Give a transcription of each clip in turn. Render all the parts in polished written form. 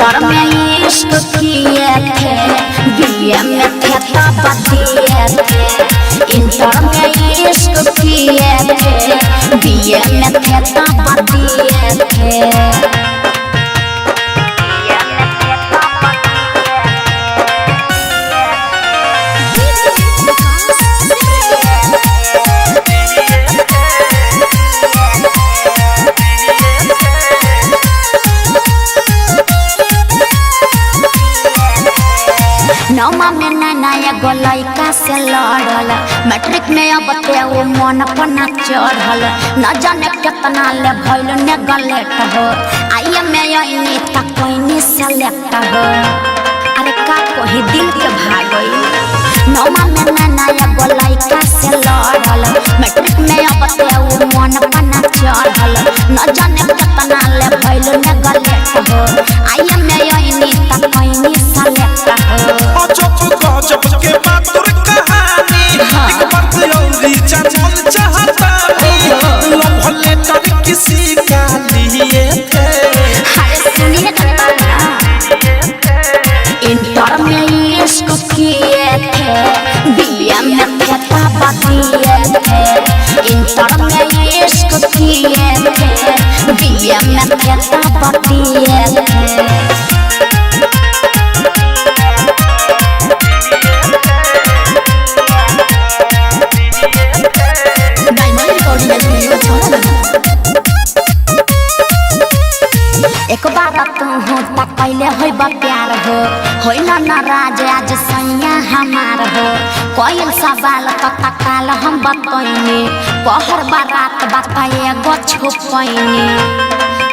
Inter में इश्क किए थे, बीए में थे तब दिए थे। इंटर में इश्क किए थे, बीए में थे तब दिए थे। नौमा में नैना एगो लइका से लड़ल, मैट्रिक में अब ते वो मन पना चढ़ल। न जाने कितना ले भइल नेगलेक्ट हो, आइए में यही तक कोई सेलेक्ट हो। अरे का कोई दिल के भागई। नौमा में नैना एगो लइका से लड़ल, मैट्रिक में अब ते वो मन पना चढ़ल। न जाने कितना ले भइल नेगलेक्ट हो, आइए में यही तक कोई सेलेक्ट हो। जब के बात तुर कहानी एक बार तेरी जानल चाहता हूं, लव लेटर किसी का लिए थे। अरे सुनिए ना, इंटर में इश्क किए थे, बीए में थे तब दिए थे। इंटर में इश्क किए थे, बीए में थे तब दिए थे। एक बार तू हो तक पहले होइबा प्यार हो, होइला नाराज आज सैया हमार हो। कोई सवाल तो तकाल हम बतैनी, पहर बारात बात एगो छुपैनी।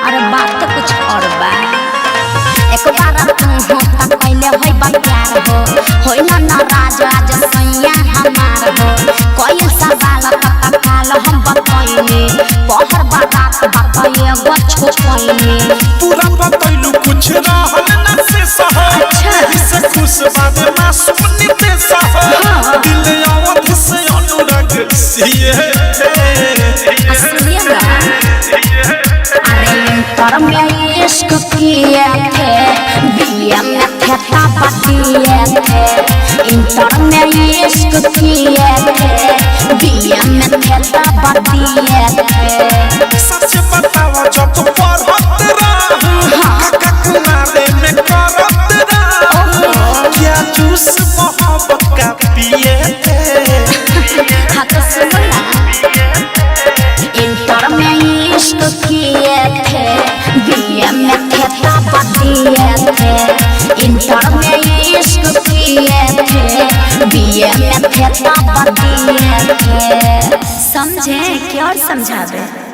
अरे बात कुछ और बा। एक बार तू हो तक पहले होइबा प्यार हो, होइला नाराज आज सैया हमार हो। कोई सवाल तो तकाल हम बतैनी, पहर बारात बात एगो छुपैनी। पूरा बतैलू कुछ रहल न से सह, इससे खुश बात मासूम निते सह। दिल आवत से अनुराग सिए सुनिए ना, अरे इंटर में इश्क किए थे, बीए में थे तब दिए थे। इंटर में इश्क किए थे, बीए में थे तब दिए थे। सच बतावा जब पढ़त रहूं ककुनारे में करत रहूं, क्या जूस मोहब्बत का पिए थे। हाँ तो सुनो ना, इंटर में इश्क किए थे, बीए में थे तब दिए थे। इंटर में इश्क किए थे, बीए में थे तब दिए थे। समझे क्या और समझावे।